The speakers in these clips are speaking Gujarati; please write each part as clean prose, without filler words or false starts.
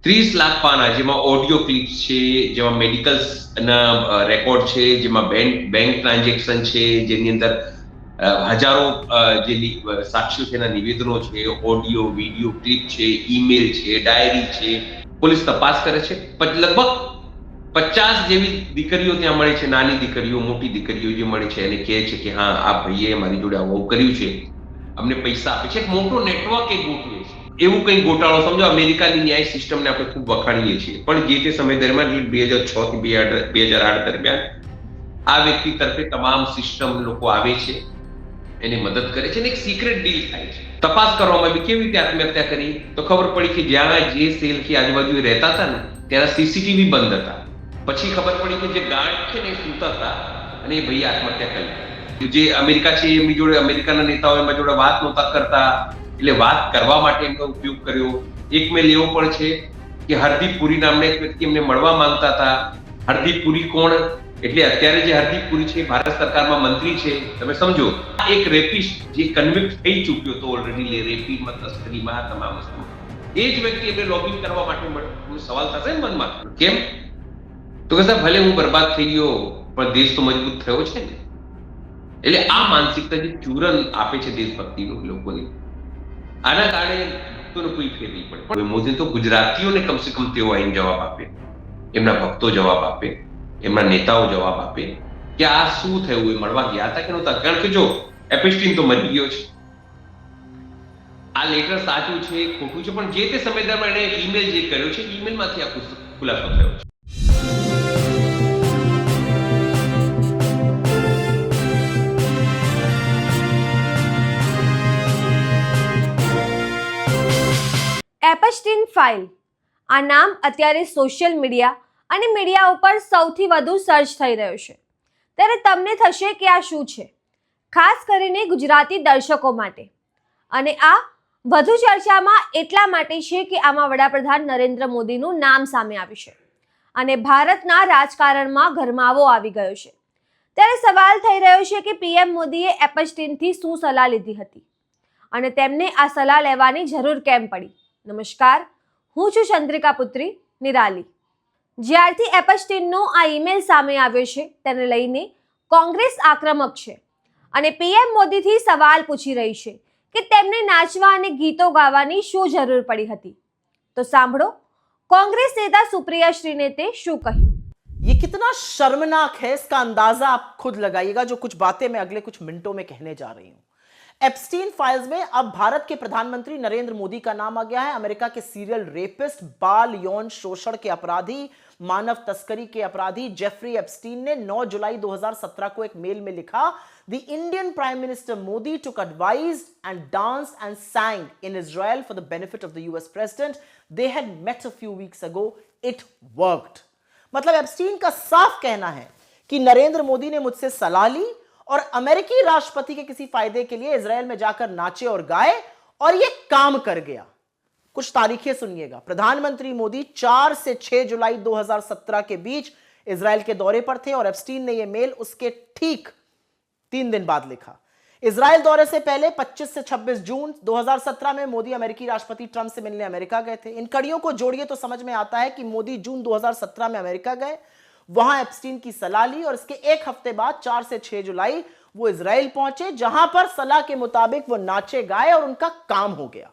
30 લાખ પાના, જેમાં ઓડિયો ક્લિપ્સ છે, જેમાં મેડિકલ ના રેકોર્ડ છે, જેમાં બેંક ટ્રાન્ઝેક્શન છે, જેની અંદર હજારો જે સાક્ષીઓ છે એના નિવેદનો છે, ઓડિયો વિડીયો ક્લિપ છે, ઈમેલ છે, ડાયરી છે. પોલીસ તપાસ કરે છે. લગભગ 50 જેવી દીકરીઓ ત્યાં મળે છે, નાની દીકરીઓ, મોટી દીકરીઓ જે મળે છે, એને કહે છે કે હા, આ ભાઈએ મારી જોડે આવું કર્યું છે, અમને પૈસા આપે છે. એક મોટો નેટવર્ક એ ગોઠવે છે. એવું કંઈ ગોટાળો સમજો, અમેરિકાની ન્યાય સિસ્ટમને આપણે ખૂબ વખાણીએ છીએ, પણ જે તે સમય દરમિયાન 2006 થી 2008 દરમિયાન આ વ્યક્તિ તરફે તમામ સિસ્ટમ લોકો આવે છે, એને મદદ કરે છે, અને એક સિક્રેટ ડીલ થાય છે. તપાસ કરવામાં આવી કેવી રીતે આત્મહત્યા કરી, તો ખબર પડી કે જ્યાં જે સેલથી આજુબાજુ રહેતા હતા ને, ત્યાં સીસીટીવી બંધ હતા. પછી ખબર પડી કે જે ગાર્ડ છે ને એ સૂતા હતા, અને એ ભાઈ આત્મહત્યા કરી. જે અમેરિકા છે એમની જોડે, અમેરિકાના નેતાઓ એમની જોડે વાત નહોતા કરતા, એટલે વાત કરવા માટે એમનો ઉપયોગ કર્યો. એક મેલ એવો પણ છે કે હરદીપ પુરી નામના એક વ્યક્તિ એમને મળવા માંગતા હતા. હરદીપ પુરી કોણ? એટલે અત્યારે જે હરદીપ પુરી છે ભારત સરકારમાં મંત્રી છે. તમે સમજો, એક રેપિસ્ટ જે કન્વિક્ટ થઈ ચૂક્યો હતો ઓલરેડી, રેપીમાં, તસ્કરીમાં, તમામ વસ્તુ, એ જ વ્યક્તિ એમને લોબિંગ કરવા માટે મળે. સવાલ થશે ને મનમાં, કેમ? તો કે સાહેબ, ભલે હું બરબાદ થઈ ગયો, પણ દેશ તો મજબૂત થયો છે ને. એટલે આ માનસિકતા જે ચૂરન આપે છે દેશભક્તિનું લોકોની, આના કારણે કોઈ ફેર નહીં પડે. પણ મોદી તો ગુજરાતીઓને કમસે કમ તેઓ આઈને જવાબ આપે, એમના ભક્તો જવાબ આપે, એમના નેતાઓ જવાબ આપે કે આ શું થયું, એ મળવા ગયા હતા કે નહોતા. કારણ કે જો એપેસ્ટીન તો મરી ગયો છે, આ લેટર સાચું છે ખોટું છે, પણ જે તે સમય દરમિયાન એણે ઈમેલ જે કર્યો છે, ઈમેલમાંથી આ ખુલાસો થયો છે. એપસ્ટીન ફાઇલ, આ નામ અત્યારે સોશિયલ મીડિયા અને મીડિયા ઉપર સૌથી વધુ સર્ચ થઈ રહ્યો છે. ત્યારે તમને થશે કે આ શું છે, ખાસ કરીને ગુજરાતી દર્શકો માટે. અને આ વધુ ચર્ચામાં એટલા માટે છે કે આમાં વડાપ્રધાન નરેન્દ્ર મોદીનું નામ સામે આવ્યું છે અને ભારતના રાજકારણમાં ગરમાવો આવી ગયો છે. ત્યારે સવાલ થઈ રહ્યો છે કે પીએમ મોદીએ એપસ્ટીનથી શું સલાહ લીધી હતી અને તેમને આ સલાહ લેવાની જરૂર કેમ પડી. નમસ્કાર, હું છું ચંદ્રિકા પુત્રી નિરાલી. જ્યારથી એપસ્ટીનનો આ ઈમેલ સામે આવ્યો છે તેને લઈને કોંગ્રેસ આક્રમક છે અને પીએમ મોદીથી સવાલ પૂછી રહી છે કે તેમને નાચવા અને ગીતો ગાવાની શું જરૂર પડી હતી. તો સાંભળો कांग्रेस नेता सुप्रिया श्री ने ते शू कहूं. ये कितना शर्मनाक है, इसका अंदाजा आप खुद लगाइएगा जो कुछ बातें मैं अगले कुछ मिनटों में कहने जा रही हूं. एप्स्टीन फाइल्स में अब भारत के प्रधानमंत्री नरेंद्र मोदी का नाम आ गया है. अमेरिका के सीरियल रेपिस्ट, बाल यौन शोषण के अपराधी, मानव तस्करी के अपराधी जेफरी एप्स्टीन ने 9 जुलाई 2017 को एक मेल में लिखा, the Indian prime minister Modi took advice and danced and sang in Israel for the benefit of the US president. They had met a few weeks ago. It worked. मतलब एप्स्टीन का साफ कहना है कि नरेंद्र मोदी ने मुझसे सलाह ली और अमेरिकी राष्ट्रपति के किसी फायदे के लिए इजराइल में जाकर नाचे और गाए और यह काम कर गया. कुछ तारीखें सुनिएगा. प्रधानमंत्री मोदी 4 से 6 जुलाई 2017 के बीच इजराइल के दौरे पर थे और एप्स्टीन ने यह मेल उसके ठीक 3 दिन बाद लिखा. इजराइल दौरे से पहले 25 से 26 जून 2017 में मोदी अमेरिकी राष्ट्रपति ट्रंप से मिलने अमेरिका गए थे. इन कड़ियों को जोड़िए तो समझ में आता है कि मोदी जून 2017 में अमेरिका गए, वहां एप्स्टीन की सलाह ली और इसके एक हफ्ते बाद 4 से 6 जुलाई वो इजराइल पहुंचे, जहां पर सलाह के मुताबिक वो नाचे गाए और उनका काम हो गया.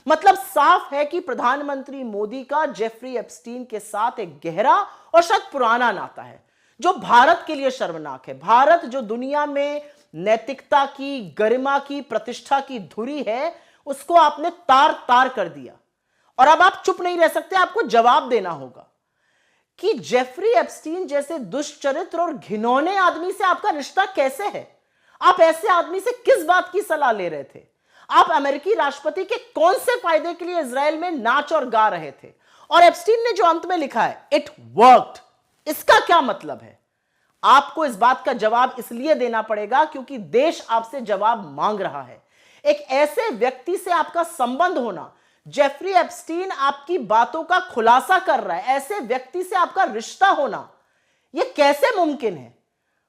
मतलब साफ है कि प्रधानमंत्री मोदी का जेफरी एप्स्टीन के साथ एक गहरा और शायद पुराना नाता है जो भारत के लिए शर्मनाक है. भारत जो दुनिया में नैतिकता की, गरिमा की, प्रतिष्ठा की धुरी है, उसको आपने तार तार कर दिया. और अब आप चुप नहीं रह सकते, आपको जवाब देना होगा कि जेफरी एप्स्टीन जैसे दुष्चरित्र और घिनौने आदमी से आपका रिश्ता कैसे है. आप ऐसे आदमी से किस बात की सलाह ले रहे थे. आप अमेरिकी राष्ट्रपति के कौन से फायदे के लिए इजराइल में नाच और गा रहे थे. और एप्स्टीन ने जो अंत में लिखा है, इट वर्क्ड, इसका क्या मतलब है. आपको इस बात का जवाब इसलिए देना पड़ेगा क्योंकि देश आपसे जवाब मांग रहा है. एक ऐसे व्यक्ति से आपका संबंध होना, जेफरी एप्स्टीन आपकी बातों का खुलासा कर रहा है, ऐसे व्यक्ति से आपका रिश्ता होना, यह कैसे मुमकिन है.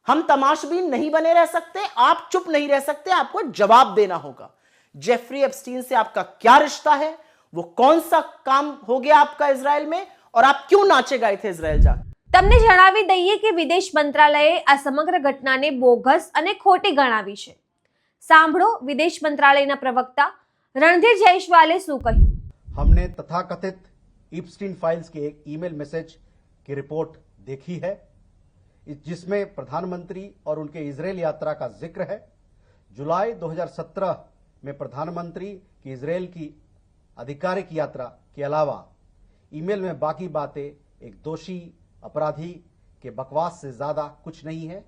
हम तमाशबीन नहीं बने रह सकते, आप चुप नहीं रह सकते, आपको जवाब देना होगा. जेफरी एप्स्टीन से आपका क्या रिश्ता है, वो कौन सा काम हो गया आपका इजराइल में और आप क्यों नाचे गए थे इजराइल जाकर? તમને જણાવી દઈએ કે વિદેશ મંત્રાલયે આ સમગ્ર ઘટનાને બોગસ અને ખોટી ગણાવી છે. સાંભળો વિદેશ મંત્રાલયના પ્રવક્તા રણધીર જયસ્વાલે શું કહ્યું. हमने तथाकथित इप्स्टीन फाइल्स के एक ईमेल मैसेज की रिपोर्ट देखी है जिसमें प्रधानमंत्री और उनके इजराइल यात्रा का जिक्र है. जुलाई 2017 में प्रधानमंत्री की इजराइल की आधिकारिक यात्रा के अलावा ईमेल में बाकी बातें एक दोषी अपराधी के बकवास से ज्यादा कुछ नहीं है.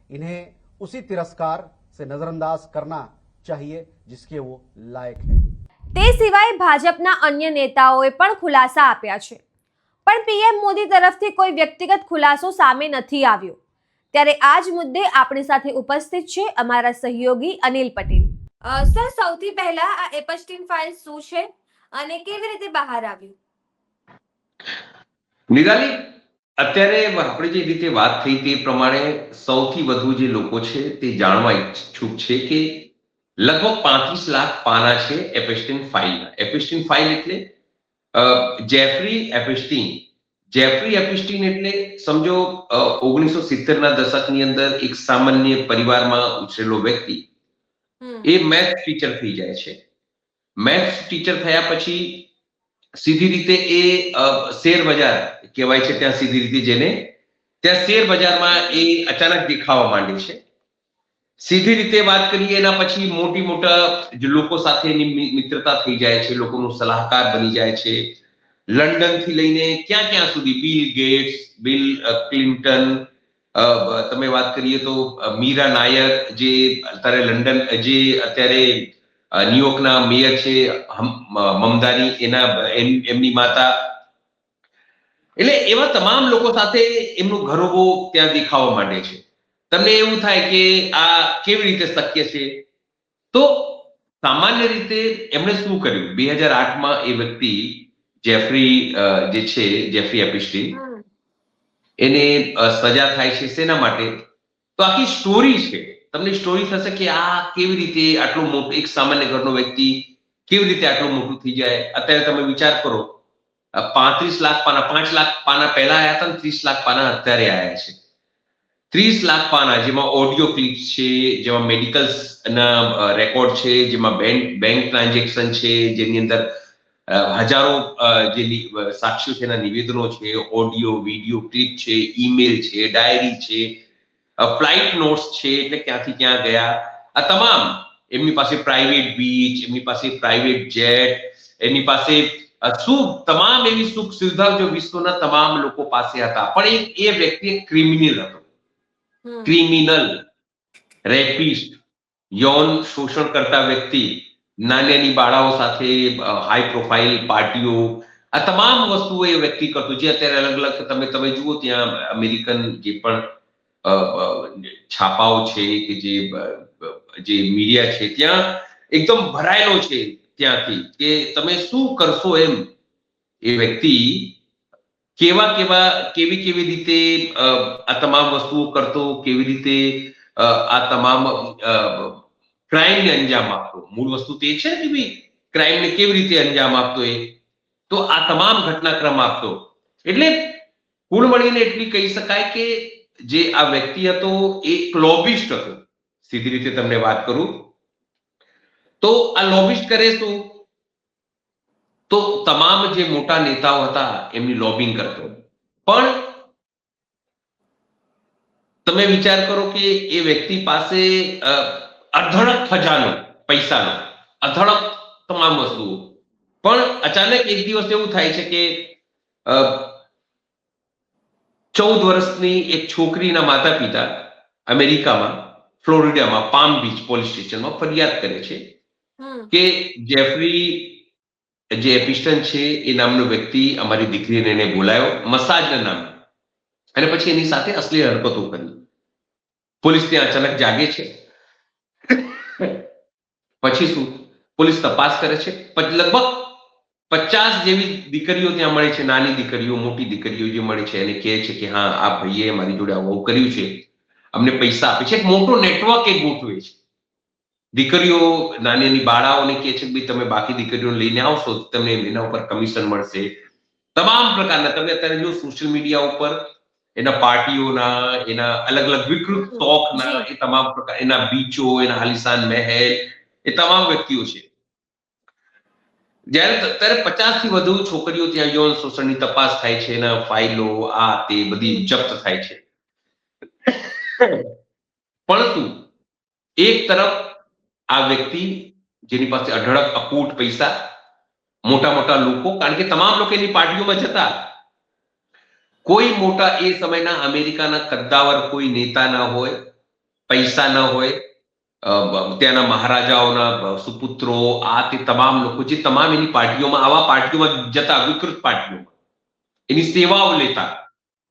इन्हें उसी तिरस्कार से नजरअंदाज करना चाहिए जिसके वो लायक है. તે સિવાય ભાજપના અન્ય નેતાઓએ પણ ખુલાસા આપ્યા છે, પણ પીએમ મોદી તરફથી કોઈ વ્યક્તિગત ખુલાસો સામે નથી આવ્યો. ત્યારે આ જ મુદ્દે આપણી સાથે ઉપસ્થિત છે અમારા સહયોગી અનિલ પટેલ. સર, સૌથી પહેલા આ એપસ્ટીન ફાઇલ શું છે અને કેવી રીતે બહાર આવ્યું? નિરાલી, અત્યારે આપણે જે રીતે વાત થઈ તે પ્રમાણે સૌથી વધુ જે લોકો છે તે જાણવા ઈચ્છુક છે કે લગભગ 35 લાખ પાના છે એપસ્ટીન ફાઇલના. એપસ્ટીન ફાઇલ એટલે જેફરી એપસ્ટીન. જેફરી એપસ્ટીન એટલે સમજો 1970 ના દશકની અંદર એક સામાન્ય પરિવારમાં ઉછરેલો વ્યક્તિ એ મેથ્સ ટીચર થઈ જાય છે. મેથ્સ ટીચર થયા પછી સીધી રીતે એ શેર બજાર કહેવાય છે ત્યાં સીધી રીતે જેને ત્યાં શેર બજારમાં એ અચાનક દેખાવા માંડે છે. સીધી રીતે વાત કરીએ એના પછી મોટા જે લોકો સાથે એની મિત્રતા થઈ જાય છે, લોકોનું સલાહકાર બની જાય છે. લંડન થી લઈને ક્યાં સુધી બિલ ગેટ્સ, બિલ ક્લિન્ટન, તમે વાત કરીએ તો મીરા નાયર જે અત્યારે લંડન જે અત્યારે ન્યુયોર્કના મેયર છે મમદાની, એમની માતા, એટલે એવા તમામ લોકો સાથે એમનો ઘરોબો ત્યાં દેખાવા માંડે છે. તમને એવું થાય કે આ કેવી રીતે શક્ય છે? તો સામાન્ય રીતે એમણે શું કર્યું, 2008માં એ વ્યક્તિ જેફરી જે છે જેફરી એપસ્ટીન એને સજા થાય છે. શેના માટે? તો આખી સ્ટોરી છે. તમને સ્ટોરી થશે કે આ કેવી રીતે આટલો મોટો એક સામાન્ય ઘરનો વ્યક્તિ કેવી રીતે આટલું મોટું થઈ જાય. અત્યારે તમે વિચાર કરો 35 લાખ પાના, 5 લાખ પાના પહેલા આવ્યા હતા, 30 લાખ પાના અત્યારે આવ્યા છે. 30 લાખ પાના જેમાં ઓડિયો ક્લિપ્સ છે, જેમાં મેડિકલ્સ ના રેકોર્ડ છે, જેમાં બેંક ટ્રાન્ઝેક્શન છે, જેની અંદર હજારો જે સાક્ષીઓ છે એના નિવેદનો છે, ઓડિયો વિડીયો ક્લિપ છે, ઈમેલ છે, ડાયરી છે, ફ્લાઇટ નોટ્સ છે, એટલે ક્યાંથી ક્યાં ગયા આ તમામ. એમની પાસે પ્રાઇવેટ બીચ, એમની પાસે પ્રાઇવેટ જેટ, એની પાસે શું તમામ એવી સુખ સુવિધાઓ જો વિશ્વના તમામ લોકો પાસે હતા. પણ એ વ્યક્તિ એક ક્રિમિનલ હતો. ક્રિમિનલ, રેપિસ્ટ, યૌન શોષણ કરતા વ્યક્તિ, નાની બાળાઓ સાથે હાઈ પ્રોફાઇલ પાર્ટીઓ, આ તમામ વસ્તુઓ એ વ્યક્તિ કરતો. જે અત્યારે અલગ અલગ તમે જુઓ ત્યાં અમેરિકન જે પણ છાપાઓ છે કે જે મીડિયા છે ત્યાં એકદમ ભરાયેલો છે ત્યાંથી કે તમે શું કરશો એમ. એ વ્યક્તિ કેવી રીતે આ તમામ વસ્તુઓ કરતો, કેવી રીતે આ તમામ ક્રાઇમને અંજામ આપતો. મૂળ વસ્તુ તે છે ને ભાઈ ક્રાઇમને કેવી રીતે અંજામ આપતો એ તો આ તમામ ઘટનાક્રમ આપતો. એટલે કુલ મળીને એટલી કહી શકાય કે જે આ વ્યક્તિ હતો એ લોબિસ્ટ હતો. સીધી રીતે તમને વાત કરું તો આ લોબિસ્ટ કરે શું? તો તમામ જે મોટા નેતાઓ હતા એમની લોબિંગ કરતો. પણ તમે વિચાર કરો કે એ વ્યક્તિ પાસે અઢળક ખજાનો, પૈસાનો અઢળક તમામ વસ્તુઓ, પણ અચાનક એક દિવસ એવું થાય છે કે 14 વર્ષની એક છોકરીના માતા પિતા અમેરિકામાં ફ્લોરિડામાં પામ બીચ પોલીસ સ્ટેશનમાં ફરિયાદ કરે છે કે જેફરી જે એપસ્ટીન છે એ નામનો વ્યક્તિ અમારી દીકરીને એને બોલાયો મસાજના નામે અને પછી એની સાથે અશ્લીલ હરકતો કરી. પોલીસ ત્યાં અચાનક જાગે છે. પછી શું? પોલીસ તપાસ કરે છે. લગભગ 50 જેવી દીકરીઓ ત્યાં મળે છે, નાની દીકરીઓ, મોટી દીકરીઓ જે મળે છે એને કહે છે કે હા આ ભાઈએ મારી જોડે આવું કર્યું છે, અમને પૈસા આપે છે. એક મોટો નેટવર્ક એ ગોઠવે છે. દીકરીઓ નાની નાની બાળાઓને કહે છે કે ભાઈ તમે બાકી દીકરીઓને લઈને આવશો તો તમને એના ઉપર કમિશન મળશે. તમામ પ્રકારના તમે અત્યારે જો સોશિયલ મીડિયા ઉપર એના પાર્ટીઓના, એના અલગ અલગ વિકૃત શોખના, એ તમામ પ્રકાર, એના બીચો, એના આલિશાન મહેલ, એ તમામ વ્યક્તિઓ છે. જ્યારે અત્યારે 50 થી વધુ છોકરીઓ ત્યાં યૌન શોષણની તપાસ થાય છે, એના ફાઇલો આ તે બધી જપ્ત થાય છે. પરંતુ એક તરફ આ વ્યક્તિ જેની પાસે અઢળક અકૂટ પૈસા, મોટા મોટા લોકો, કારણ કે તમામ લોકો એની પાર્ટીઓમાં જતા, કોઈ મોટા એ સમયના અમેરિકાના કદ્દાવર કોઈ નેતા ના હોય, પૈસા ના હોય, ત્યાંના મહારાજાઓના સુપુત્રો, આ તે તમામ લોકો જે તમામ એની પાર્ટીઓમાં, આવા પાર્ટીઓમાં જતા, વિકૃત પાર્ટીઓમાં એની સેવાઓ લેતા,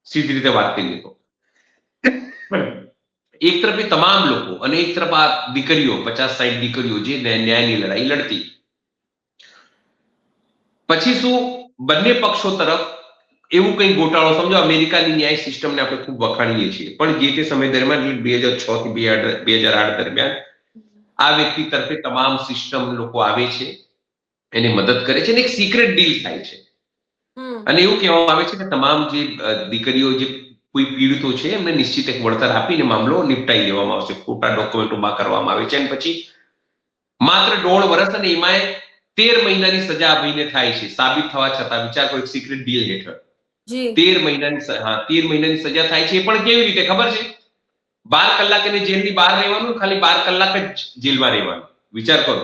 સીધી રીતે વાત કરીએ તો. એક તરફ એ તમામ લોકો અને એક તરફ આ દીકરીઓ, 50-60 દીકરીઓ જે ન્યાયની લડાઈ લડતી. પછી શું, બંને પક્ષો તરફ એવું કંઈ ગોટાળો, સમજો અમેરિકાની ન્યાય સિસ્ટમને આપણે ખૂબ વખાણીએ છીએ, પણ જે તે સમય દરમિયાન 2006 થી 2008 દરમિયાન આ વ્યક્તિ તરફે તમામ સિસ્ટમ લોકો આવે છે, એને મદદ કરે છે, અને એક સિક્રેટ ડીલ થાય છે. અને એવું કહેવામાં આવે છે કે તમામ જે દીકરીઓ, જે કોઈ પીડિતો છે, એમને નિશ્ચિત એક વળતર આપીને મામલો નિપટાઈ લેવામાં આવશે. ખોટા ડોક્યુમેન્ટોમાં કરવામાં આવે છે, અને પછી માત્ર 1.5 વર્ષ અને એમાંય 13 મહિનાની સજા ભાઈને થાય છે, સાબિત થવા છતાં. વિચાર કરો, એક સિક્રેટ ડીલ હેઠળ 13 મહિનાની સજા થાય છે. એ પણ કેવી રીતે ખબર છે? 12 કલાક એને જેલની બહાર રહેવાનું, ખાલી 12 કલાક જ જેલમાં રહેવાનું. વિચાર કરો,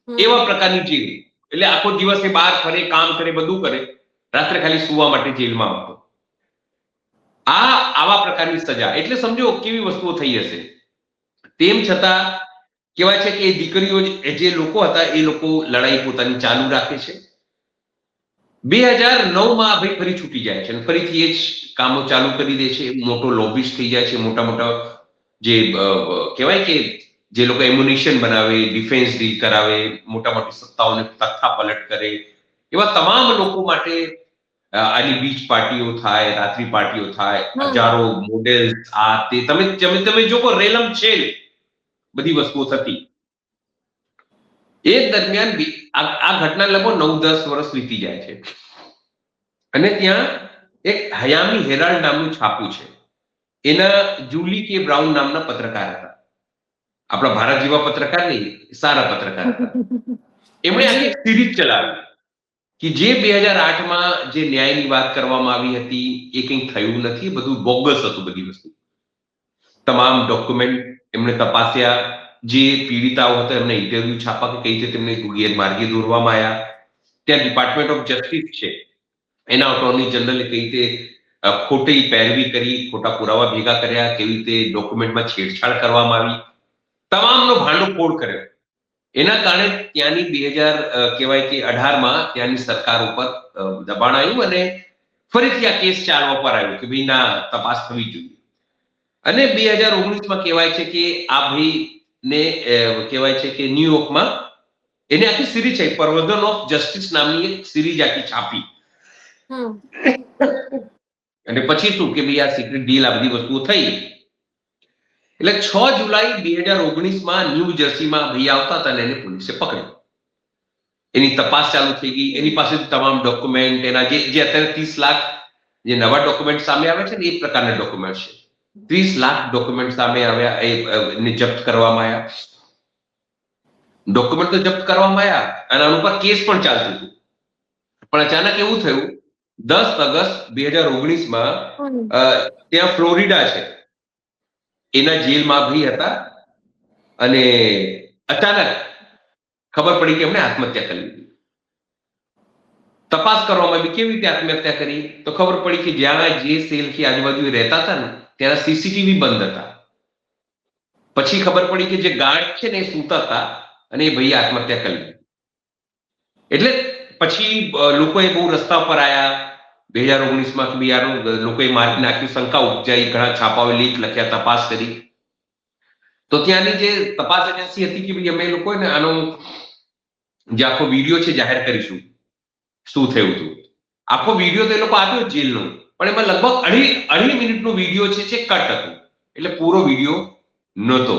એવા પ્રકારની જેલ. એટલે આખો દિવસ એ બહાર ફરે, કામ કરે, બધું કરે, રાત્રે ખાલી સુવા માટે જેલમાં આવતો. આવા પ્રકારની સજા. એટલે સમજો કેવી વસ્તુઓ થઈ હશે. તેમ છતાં કહેવાય છે કે એ દીકરીઓ, જે લોકો હતા, એ લોકો લડાઈ પોતાની ચાલુ રાખે છે. 2009માં ભાઈ ફરી છૂટી જાય છે અને ફરીથી એ જ કામો ચાલુ કરી દે છે. મોટો લોબિસ્ટ થઈ જાય છે. મોટા મોટા જે કહેવાય કે જે લોકો એમ્યુનિશન બનાવે, ડિફેન્સ ડીલ કરાવે, મોટા મોટી સત્તાઓને તખ્તા પલટ કરે, એવા તમામ લોકો માટે આની બીચ પાર્ટીઓ થાય, રાત્રિ પાર્ટીઓ થાય, હજારો મોડેલ્સ, આ તે તમે જો રેલમ છેલ બધી વસ્તુઓ થતી. એ દરમિયાન આ ઘટના લગભગ 9-10 વર્ષ વીતી જાય છે. અને ત્યાં એક હયામી હેરાલ્ડ નામનું છાપું છે. એના જુલી કે બ્રાઉન નામના પત્રકાર હતા. આપણા ભારત જેવા પત્રકાર નહીં, સારા પત્રકાર હતા. એમણે આખી સિરીઝ ચલાવી કે જે 2008માં જે ન્યાયની વાત કરવામાં આવી હતી, એ કંઈ થયું નથી, બધું બોગસ હતું. બધી વસ્તુ, તમામ ડોક્યુમેન્ટ એમણે તપાસ્યા. જે પીડિતાઓ હતા એમને ઇન્ટરવ્યુ છાપા કે કઈ રીતે તેમને ગેરમાર્ગે દોરવામાં આવ્યા. ત્યાં ડિપાર્ટમેન્ટ ઓફ જસ્ટિસ છે, એના અટોર્ની જનરલે કઈ રીતે ખોટી પેરવી કરી, ખોટા પુરાવા ભેગા કર્યા, કેવી રીતે ડોક્યુમેન્ટમાં છેડછાડ કરવામાં આવી, તમામનો ભાંડો ફોડ કર્યો. એના કારણે ત્યાંની 2018માં ત્યાંની સરકાર ઉપર દબાણ આવ્યું અને ફરીથી આ કેસ ચાલવા પર આવ્યો કે ભાઈ ના, તપાસ થવી જોઈએ. અને 2019માં કહેવાય છે કે આ ભાઈને કહેવાય છે કે ન્યુયોર્કમાં એને આખી સિરીઝ છે, પરવર્ઝન ઓફ જસ્ટિસ નામની એક સિરીઝ આખી છાપી. અને પછી શું કે ભાઈ આ સિક્રેટ ડીલ, આ બધી વસ્તુઓ થઈ. એટલે 6 જુલાઈ 2019માં ન્યૂ જર્સીમાં ભાઈ આવતા હતા અને એને પોલીસે પકડ્યો. એની તપાસ ચાલુ થઈ ગઈ. એની પાસે તમામ ડોક્યુમેન્ટ, એના જે અત્યારે 30 લાખ જે નવા ડોક્યુમેન્ટ સામે આવે છે ને, એ પ્રકારના ડોક્યુમેન્ટ છે. 30 લાખ ડોક્યુમેન્ટ સામે આવ્યા, એને જપ્ત કરવામાં આવ્યા. ડોક્યુમેન્ટ તો જપ્ત કરવામાં આવ્યા અને આના ઉપર કેસ પણ ચાલતું હતું. પણ અચાનક એવું થયું, 10 ઓગસ્ટ 2019માં ત્યાં ફ્લોરિડા છે, એના જેલમાં ભાઈ હતા અને અચાનક ખબર પડી કે એમણે આત્મહત્યા કરી લીધી. તપાસ કરવામાં આવી કેવી રીતે આત્મહત્યા કરી, તો ખબર પડી કે જ્યાં જે સેલથી આજુબાજુ રહેતા હતા ને, ત્યાં સીસીટીવી બંધ હતા. પછી ખબર પડી કે જે ગાર્ડ છે ને, એ સૂતા હતા અને એ ભાઈએ આત્મહત્યા કરી લીધી. એટલે પછી લોકોએ બહુ રસ્તા પર આવ્યા 2019માં કે બિયારું લોકોએ મારી નાખ્યું, શંકા ઉપજાઈ, ઘણા છાપાઓએ લીક લખ્યા, તપાસ કરી. તો ત્યાંની જે તપાસ એજન્સી હતી કે ભાઈ અમે લોકો ને આનો જે આખો વિડીયો છે જાહેર કરીશું, શું થયું હતું. આખો વિડીયો તો એ લોકો આપ્યો જેલનો, પણ એમાં લગભગ અઢી મિનિટનો વિડીયો છે જે કટ હતું, એટલે પૂરો વિડીયો નહોતો.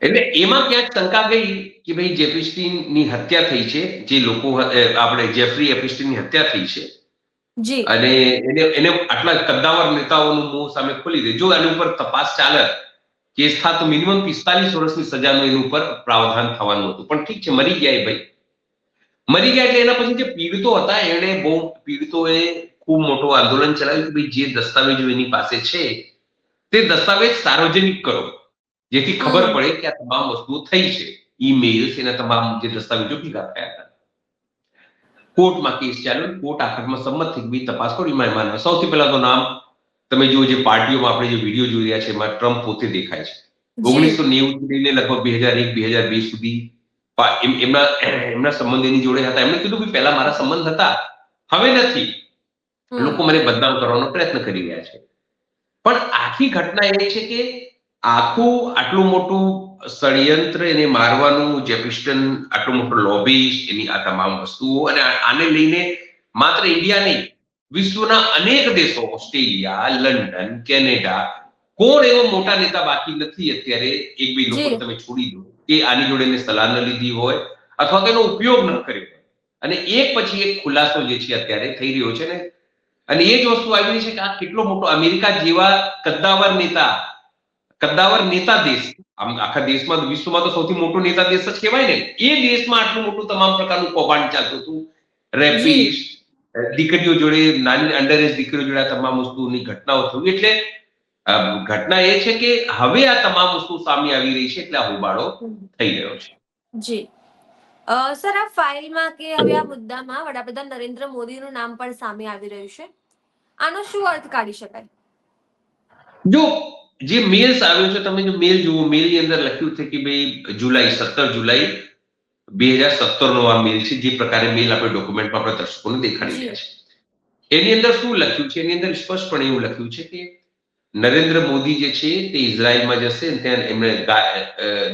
એટલે એમાં ક્યાંક શંકા ગઈ કે ભાઈ જેફરીસ્ટીનની હત્યા થઈ છે, જે લોકો આપણે જેફરી એપ્સ્ટીનની હત્યા થઈ છે જી અને એને આટલા કદ્દાવર નેતાઓનું મોં સામે ખોલી દે. જો આની ઉપર તપાસ ચાલે, કેસ થાય તો મિનિમમ 45 વર્ષની સજાનું એની ઉપર પ્રાવધાન થવાનું હતું. પણ ઠીક છે, મરી ગયા એ ભાઈ. મરી ગયા એટલે એના પછી જે પીડિતો હતા એણે પીડિતોએ ખૂબ મોટું આંદોલન ચલાવ્યું કે ભાઈ જે દસ્તાવેજો એની પાસે છે તે દસ્તાવેજ સાર્વજનિક કરો, જેથી ખબર પડે કે આ તમામ વસ્તુઓ થઈ છે. ઈમેલ્સ, એના તમામ જે દસ્તાવેજો ભેગા થયા હતા. કોર્ટમાં કેસ ચાલ્યો, કોર્ટ આખરમાં સંમત થઈ ગઈ તપાસ કરી. એમાં સૌથી પહેલા તો નામ તમે જુઓ, જે પાર્ટીઓમાં આપણે જે વિડીયો જોઈ રહ્યા છે એમાં ટ્રમ્પ પોતે દેખાય છે. 1990 થી લઈને લગભગ 2001-2002 સુધી એમના સંબંધ એની જોડે હતા. એમણે કીધું કે પહેલા મારા સંબંધ હતા, હવે નથી. લોકો મને બદનામ કરવાનો પ્રયત્ન કરી રહ્યા છે. પણ આખી ઘટના એ છે કે આટલું મોટું ષડયંત્ર, એને મારવાનું, જેફરીસ્ટન આટલો મોટો લોબિસ્ટ, એની આ તમામ વસ્તુઓ, અને આને લઈને માત્ર ઇન્ડિયા નહીં, વિશ્વના અનેક દેશો, ઓસ્ટ્રેલિયા, લંડન, કેનેડા, કોણ એવો મોટા નેતા બાકી નથી અત્યારે, એક બે લોકો તમે છોડી દો, કે આની જોડે એને સલાહ ન લીધી હોય અથવા તેનો ઉપયોગ ન કર્યો હોય. અને એક પછી એક ખુલાસો જે છે અત્યારે થઈ રહ્યો છે ને, અને એ જ વસ્તુ આવી રહી છે કે આ કેટલો મોટો અમેરિકા જેવા કદ્દાવર નેતા દેશ, આખા દેશમાં, વિશ્વમાં તો સૌથી મોટો નેતા દેશ જ કહેવાય ને, એ દેશમાં આટલું મોટું તમામ પ્રકારનું કૌભાંડ ચાલતું હતું. રેપિસ્ટ, દીકરીઓ જોડે, નાની અંડરએજ દીકરીઓ જોડે આ તમામ વસ્તુની ઘટનાઓ થઈ. એટલે ઘટના એ છે કે હવે આ તમામ વસ્તુ સામે આવી રહી છે, એટલે આ હોબાળો થઈ રહ્યો છે. જી સર, આ ફાઇલમાં કે હવે આ મુદ્દામાં વડાપ્રધાન નરેન્દ્ર મોદીનું નામ પણ સામે આવી રહ્યું છે. આનો શું અર્થ કાઢી શકાય? જો જે મેલ્સ આવ્યો છે, તમે જો મેલ જુઓ, મેલની અંદર લખ્યું છે કે ભાઈ 17 જુલાઈ 2017 નો આ મેલ છે. જે પ્રકારે મેલ આપણે ડોક્યુમેન્ટમાં આપણે દર્શકોને દેખાડી રહ્યા છે, એની અંદર શું લખ્યું છે? એની અંદર સ્પષ્ટપણે એવું લખ્યું છે કે નરેન્દ્ર મોદી જે છે તે ઇઝરાયલમાં જશે, ત્યાં એમણે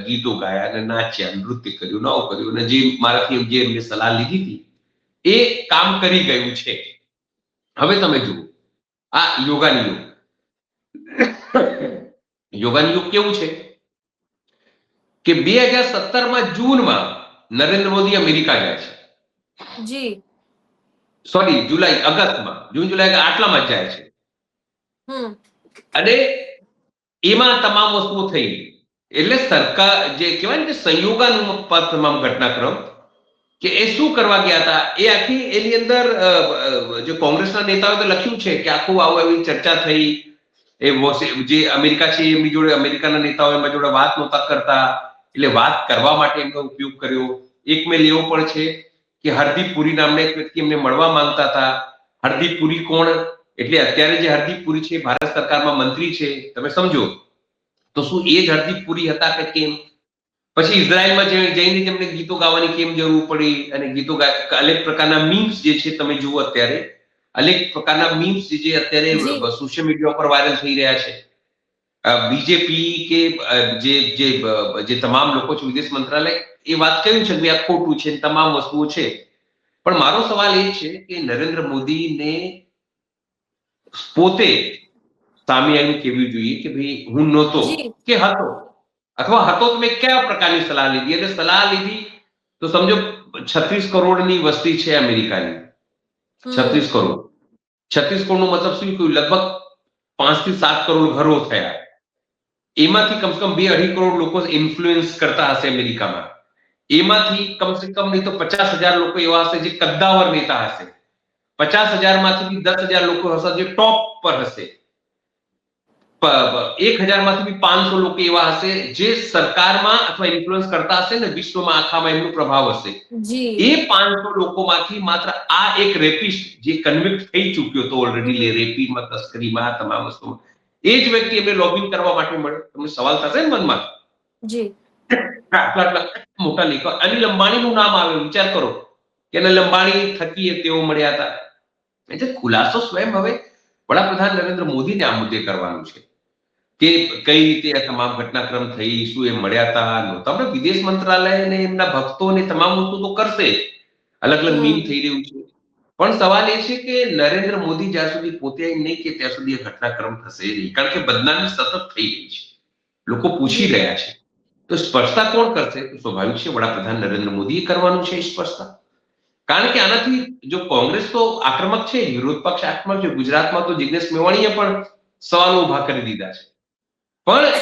ગીતો ગાયા અને નાચ્યા, નૃત્ય કર્યું, નવું કર્યું, અને જે મારાથી જે એમને સલાહ લીધી હતી એ કામ કરી ગયું છે. હવે તમે જુઓ, આ યોગાની યુગ કેવું છે કે 2017માં જૂનમાં નરેન્દ્ર મોદી અમેરિકા જાય છે. જી સોરી, ઓગસ્ટમાં, જૂન જુલાઈ આટલામાં જાય છે. અને એમાં તમામ વસ્તુઓ થઈ. એટલે સરકાર જે કહેવાય ને કે સંયોગાનુસાર તમામ ઘટનાક્રમ, કે એ શું કરવા ગયા હતા એ આખી એની અંદર જે કોંગ્રેસના નેતાઓએ તો લખ્યું છે કે આખું એવી ચર્ચા થઈ. જે અમેરિકા છે એમની જોડે, અમેરિકાના નેતાઓ એમના જોડે વાત નહોતા કરતા, એટલે વાત કરવા માટે એમનો ઉપયોગ કર્યો. એક મેલ એવો પણ છે કે હરદીપ પુરી નામના એક વ્યક્તિ એમને મળવા માંગતા હતા. હરદીપ પુરી કોણ? એટલે અત્યારે જે હરદીપ પુરી છે ભારત સરકારમાં મંત્રી છે, તમે સમજો તો શું એ જ હરદીપ પુરી હતા કે કેમ? પછી ઇઝરાયલમાં જઈને તેમને ગીતો ગાવાની કેમ જરૂર પડી? અને ગીતો અનેક પ્રકારના મીમ્સ જે છે તમે જુઓ અત્યારે, અનેક પ્રકારના મીમ્સ જે અત્યારે સોશિયલ મીડિયા પર વાયરલ થઈ રહ્યા છે. બીજેપી કે જે તમામ લોકો છે, વિદેશ મંત્રાલય એ વાત કહ્યું છે કે આ ખોટું છે, તમામ વસ્તુઓ છે. પણ મારો સવાલ એ છે કે નરેન્દ્ર મોદીને પોતે સામે આવીને કહેવું જોઈએ કે ભાઈ હું નહોતો કે હતો, અથવા હતો તો મેં કયા પ્રકારની સલાહ લીધી? એટલે સલાહ લીધી તો સમજો 36 કરોડની વસ્તી છે અમેરિકાની. 36 કરોડ. 36 કરોડનો મતલબ શું? લગભગ 5 થી 7 કરોડ ઘરો થયા. એમાંથી કમસે કમ 2-2.5 કરોડ લોકો ઇન્ફ્લુઅન્સ કરતા હશે અમેરિકામાં. એમાંથી કમસે કમ નહીં તો 50,000 લોકો એવા હશે જે કદ્દાવર નેતા હશે. 50,000 માંથી 10,000 લોકો હશે જે ટોપ પર હશે. 1,000 માંથી 500 લોકો એવા હશે જે સરકારમાં અથવા ઇન્ફ્લુઅન્સ કરતા હશે ને, વિશ્વમાં આખામાં એમનો પ્રભાવ હશે. એ 500 લોકોમાંથી માત્ર આ એક રેપિસ્ટ જે કન્વિક્ટ થઈ ચૂક્યો હતો ઓલરેડી રેપીમાં, તસ્કરીમાં, તમામ વસ્તુમાં, એ જ વ્યક્તિ એમને લોબિંગ કરવા માટે મળ્યો. તમને સવાલ થશે ને મનમાં, આટલા મોટા લેખો, અનિલ અંબાણીનું નામ આવે, વિચાર કરો કે અનિલ અંબાણી થકી તેઓ મળ્યા હતા. એટલે ખુલાસો સ્વયં હવે વડાપ્રધાન નરેન્દ્ર મોદીને આ મુદ્દે કરવાનું છે કે કઈ રીતે આ તમામ ઘટનાક્રમ થઈ, શું એ મળ્યા હતા, નહોતા. આપણે વિદેશ મંત્રાલય અને એમના ભક્તોને તમામ વસ્તુ તો કરશે, અલગ અલગ મીમ થઈ રહ્યું છે. પણ સવાલ એ છે કે નરેન્દ્ર મોદી જ્યાં સુધી પોતે નહીં કે ત્યાં સુધી આ ઘટનાક્રમ થશે નહીં, કારણ કે બદનામી સતત થઈ રહી છે, લોકો પૂછી રહ્યા છે. તો સ્પર્શતા કોણ કરશે? તો સ્વાભાવિક છે વડાપ્રધાન નરેન્દ્ર મોદીએ કરવાનું છે સ્પર્શતા. કારણ કે આનાથી જો કોંગ્રેસ તો આક્રમક છે, વિરોધ પક્ષ આક્રમક છે. ગુજરાતમાં તો જિગ્નેશ મેવાણીએ પણ સવાલો ઉભા કરી દીધા છે. પણ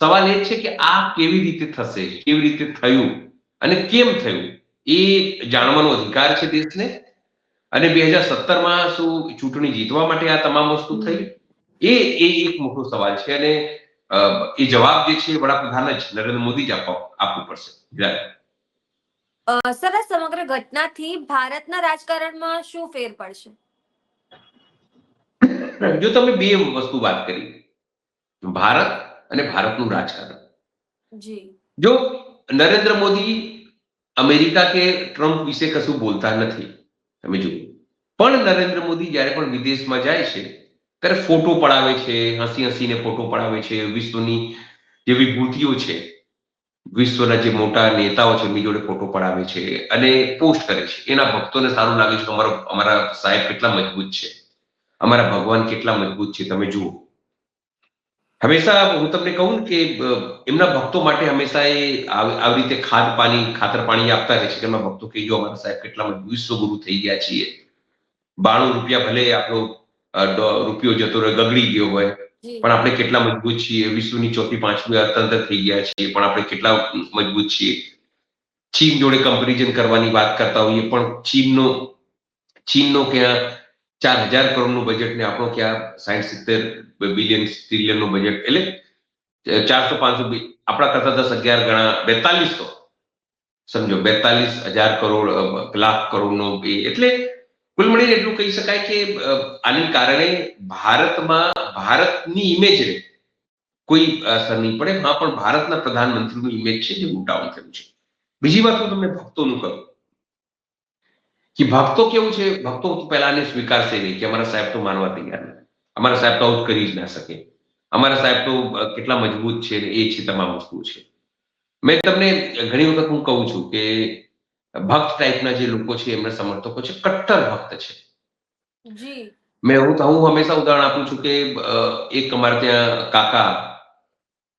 સવાલ એ છે કે આ કેવી રીતે થશે, કેવી રીતે થયું અને કેમ થયું એ જાણવાનો અધિકાર છે દેશને. અને 2017માં શું ચૂંટણી જીતવા માટે આ તમામ વસ્તુ થઈ? એ એક મોટો સવાલ છે. અને એ જવાબ જે છે વડાપ્રધાન જ નરેન્દ્ર મોદી જ આપવું પડશે. સર, આ સમગ્ર ઘટનાથી ભારતના રાજકારણમાં શું ફેર પડશે? જો તમે બે વસ્તુ વાત કરી, ભારત અને ભારતનું રાજકારણ. જી. જો નરેન્દ્ર મોદી અમેરિકા કે ટ્રમ્પ વિશે કશું બોલતા નથી, તમે જુઓ. પણ નરેન્દ્ર મોદી જ્યારે પણ વિદેશમાં જાય છે ત્યારે ફોટો પડાવે છે, હસી હસીને ફોટો પડાવે છે. વિશ્વની જે વિભૂતિઓ છે, વિશ્વના જે મોટા નેતાઓ છે એમની જોડે ફોટો પડાવે છે અને પોસ્ટ કરે છે. એના ભક્તોને સારું લાગે છે કે અમારા સાહેબ કેટલા મજબૂત છે, અમારા ભગવાન કેટલા મજબૂત છે, તમે જુઓ. હંમેશા હું તમને કહું કે એમના ભક્તો માટે હંમેશા એ આવી રીતે ખાતર પાણી આપતા રહે છે કે એમના ભક્તો કે જો અમારા સાહેબ કેટલા મજબૂત, વિશ્વગુરુ થઈ ગયા છીએ. 92 રૂપિયા ભલે આપણો રૂપિયો જતો રહ્યો, ગગડી ગયો હોય, પણ આપણે કેટલા મજબૂત છીએ. વિશ્વની ચોથી પાંચમી અર્થતંત્ર થઈ ગયા છીએ, પણ આપણે કેટલા મજબૂત છીએ. ચીન જોડે કમ્પેરિઝન કરવાની વાત કરતા હોઈએ, પણ ચીનનો ક્યાં 4000 કરોડનું બજેટ ને આપણો ક્યાં 60-70 બિલિયન ટ્રિલિયનનું બજેટ. એટલે 400-500 આપણા કરતા 10-11 ગણા, 42 તો સમજો 42,000 કરોડ, લાખ કરોડનો. એટલે કુલ મળીને એટલું કહી શકાય કે આને કારણે ભારતની ઇમેજને કોઈ અસર નહીં પડે. હા, પણ ભારતના પ્રધાનમંત્રીનું ઇમેજ છે જે ડાઉન થયું છે. બીજી વાત હું તમને ભક્તોનું કહું કે ભક્તો કેવું છે, ભક્તો પહેલાને સ્વીકારશે નહીં કે અમારા સાહેબ તો માનવા તૈયાર નથી, અમારા સાહેબ તો આવું કરી જ ના શકે, અમારા સાહેબ તો કેટલા મજબૂત છે, એ છે તમામ વસ્તુ છે. મેં તમને ઘણી વખત હું કહું છું કે ભક્ત ટાઈપના જે લોકો છે એમના સમર્થકો છે, કટ્ટર ભક્ત છે. જી. હું હંમેશા ઉદાહરણ આપું છું કે એક અમારે ત્યાં કાકા,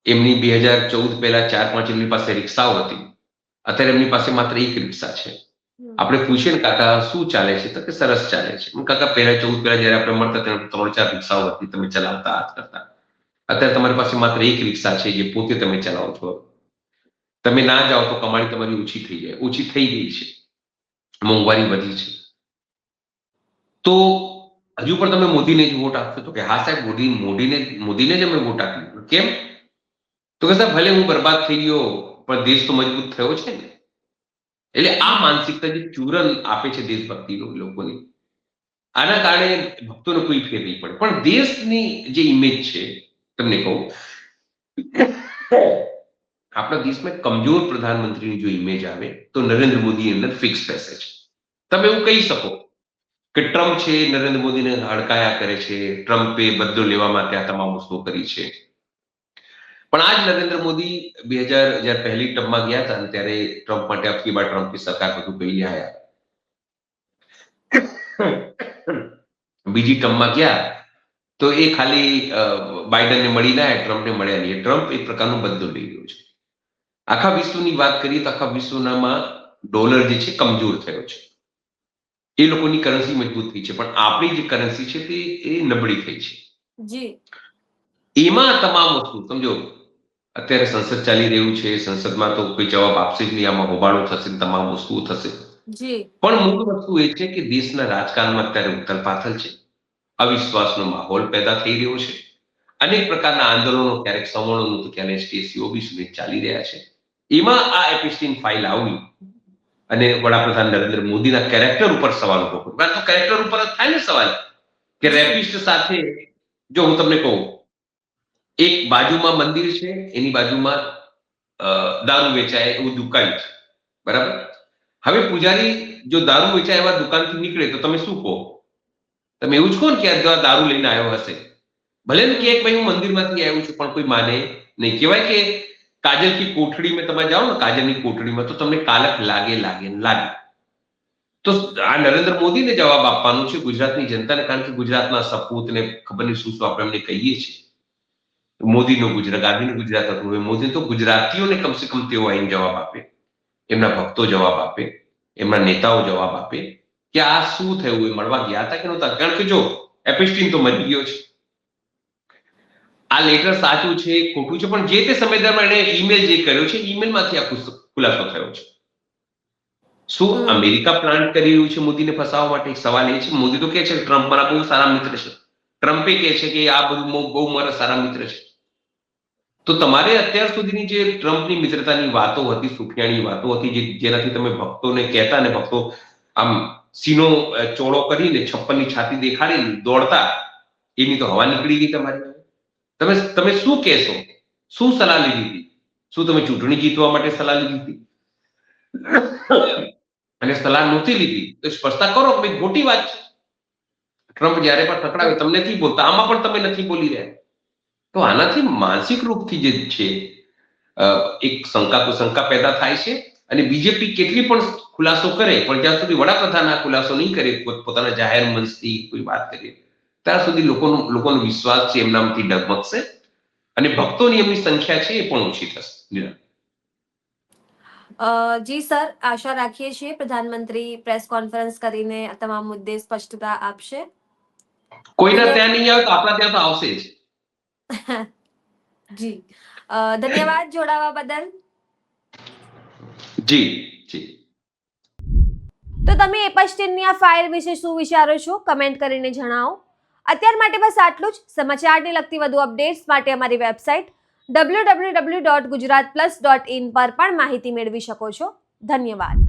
એમની 2014 પહેલા 4-5 એમની પાસે રિક્ષાઓ હતી. અત્યારે એમની પાસે માત્ર એક રિક્ષા છે. આપણે પૂછીએ ને કાકા શું ચાલે છે, તો કે સરસ ચાલે છે. કાકા 14 પહેલા જયારે આપણે મળતા ત્યારે 3-4 રિક્ષાઓ હતી, તમે ચલાવતા હાથ કરતા. અત્યારે તમારી પાસે માત્ર એક રિક્ષા છે જે પોતે તમે ચલાવો છો. તમે ના જાઓ તો કમાણી તમારી ઓછી થઈ ગઈ છે, મોંઘવારી વધી છે. તો હજુ પણ તમે મોદીને જ વોટ આપશો? તો કે હા સાહેબ, મોદીને જ અમે વોટ આપી. કેમ? તો કે સાહેબ ભલે હું બરબાદ થઈ ગયો પણ દેશ તો મજબૂત થયો છે ને. એટલે આ માનસિકતા જે ચૂરન આપે છે દેશભક્તિ લોકોની, આના કારણે ભક્તોને કોઈ ફેર નહીં પડે. પણ દેશની જે ઇમેજ છે, તમને કહું, આપણા દેશમાં કમજોર પ્રધાનમંત્રીની જો ઇમેજ આવે તો નરેન્દ્ર મોદીની અંદર ફિક્સ બેસે છે. તમે એવું કહી શકો કે ટ્રમ્પ છે નરેન્દ્ર મોદીને હડકાયા કરે છે, ટ્રમ્પે બદલો લેવા માટે આ તમામ વસ્તુઓ કરી છે. પણ આજ નરેન્દ્ર મોદી 2000 જ્યારે પહેલી ટર્મમાં ગયા હતા ત્યારે ટ્રમ્પ માટે અબકી બાર ટ્રમ્પની સરકાર બધું કહી આયા. બીજી ટર્મમાં ગયા તો એ ખાલી બાઇડનને મળી ના, ટ્રમ્પને મળ્યા નહીં. ટ્રમ્પ એક પ્રકારનો બદલો લઈ રહ્યો છે. આખા વિશ્વની વાત કરીએ તો આખા વિશ્વનામાં ડોલર જે છે કમજોર થયો છે. એ લોકોની કરન્સી મજબૂત થઈ છે, પણ આપણી જે કરન્સી છે તે નબળી થઈ છે. જી. એમાં તમામ વસ્તુ સમજો, અત્યારે સંસદ ચાલી રહ્યું છે, સંસદમાં તો કોઈ જવાબ આપશે જ નહીં, આમાં હોબાળો થશે, તમામ વસ્તુઓ થશે. જી. પણ મુખ્ય વસ્તુ એ છે કે દેશના રાજકારણમાં અત્યારે ઉથલપાથલ છે, અવિશ્વાસનો માહોલ પેદા થઈ રહ્યો છે, અનેક પ્રકારના આંદોલનો, ક્યારેક સમૂહોનું તો ક્યારેક સ્ટેસીઓ સુધી ચાલી રહ્યા છે. એમાં આ એપિસ્ટીન ફાઇલ આવી અને વડાપ્રધાન નરેન્દ્ર મોદીના કેરેક્ટર ઉપર સવાલ ઉભો કર્યો. કારણ કે કેરેક્ટર ઉપર જ થાય ને સવાલ કે રેપિસ્ટ સાથે, જો હું તમને કહું, એક બાજુમાં મંદિર છે, એની બાજુમાં દારૂ વેચાય એવું દુકાન છે, બરાબર? હવે પૂજારી જો દારૂ વેચાય એવા દુકાનથી નીકળે તો તમે શું કહો? તમે એવું જ કહો ને કે આ દારૂ લઈને આવ્યો હશે. ભલે ને કે ભાઈ હું મંદિરમાંથી આવ્યો છું, પણ કોઈ માને નહીં. કહેવાય કે કાજલ કી કોઠડી में તમે જાઓ ને, કાજલની કોઠડીમાં, તો તમને કાલક લાગે. તો આ નરેન્દ્ર મોદીને જવાબ આપવાનું છે ગુજરાતની જનતાને, કારણ કે ગુજરાતના સપૂતને ખબર નહીં શું આપણે એમને કહીએ છીએ. મોદીનું ગુજરાત, ગાંધીનું ગુજરાત હતું, હવે મોદી તો ગુજરાતીઓને કમસે કમ તેઓ આવીને જવાબ આપે, એમના ભક્તો જવાબ આપે, એમના નેતાઓ જવાબ આપે કે આ શું થયું, એ મળવા ગયા હતા કે નહોતા. કારણ કે જો એપિસ્ટીન તો મરી ગયો છે, આ લેટર સાચું છે ખોટું છે, પણ જે તે સમય દરમિયાન એણે ઈમેલ જે કર્યો છે, ઈમેલમાંથી આ ખુલાસો થયો છે. શું અમેરિકા પ્લાન કરી રહ્યું છે મોદીને ફસાવવા માટે? સવાલ એ છે. મોદી તો કહે છે કે ટ્રમ્પ મારા બહુ સારા મિત્ર છે, ટ્રમ્પે કહે છે કે આ બધું બહુ મારા સારા મિત્ર છે. તો તમારે અત્યાર સુધીની જે ટ્રમ્પની મિત્રતાની વાતો હતી, સુફિયાની વાતો હતી, જેનાથી તમે ભક્તોને કહેતા ને ભક્તો આમ સીનો ચોળો કરીને 56ની છાતી દેખાડીને દોડતા, એની તો હવા નીકળી ગઈ તમારી. તમે શું કહેશો? શું સલાહ લીધી હતી? શું તમે ચૂંટણી જીતવા માટે સલાહ લીધી હતી? અને સલાહ નહોતી લીધી તો સ્પષ્ટતા કરો કે ભાઈ ખોટી વાત છે. ટ્રમ્પ જયારે પણ ટકરાવે તમને નથી બોલતા, આમાં પણ તમે નથી બોલી રહ્યા. તો આનાથી માનસિક રૂપથી જે છે એક શંકા પેદા થાય છે. અને બીજેપી કેટલી પણ ખુલાસો કરે, પણ જ્યાં સુધી વડાપ્રધાન આ ખુલાસો નહીં કરે, પોતાના જાહેર મંચથી કોઈ વાત કરે, ત્યાં સુધી લોકોનો વિશ્વાસ છે એમનામાંથી ડગમગશે અને ભક્તોની એમની સંખ્યા છે એ પણ ઓછી થશે. જી સર, આશા રાખીએ છીએ પ્રધાનમંત્રી પ્રેસ કોન્ફરન્સ કરીને તમામ મુદ્દે સ્પષ્ટતા આપશે. કોઈના ત્યાં નહીં આવે તો આપણા ત્યાં તો આવશે જ. જી ધન્યવાદ જોડાવા બદલ. જી જી. તો તમે એપસ્ટીનની આ ફાઇલ વિશે શું વિચારો છો? કમેન્ટ કરીને જણાવો. અત્યાર માટે બસ આટલું જ. સમાચારને લગતી વધુ અપડેટ્સ માટે અમારી વેબસાઇટ www.gujaratplus.in પર પણ માહિતી મેળવી શકો છો. ધન્યવાદ.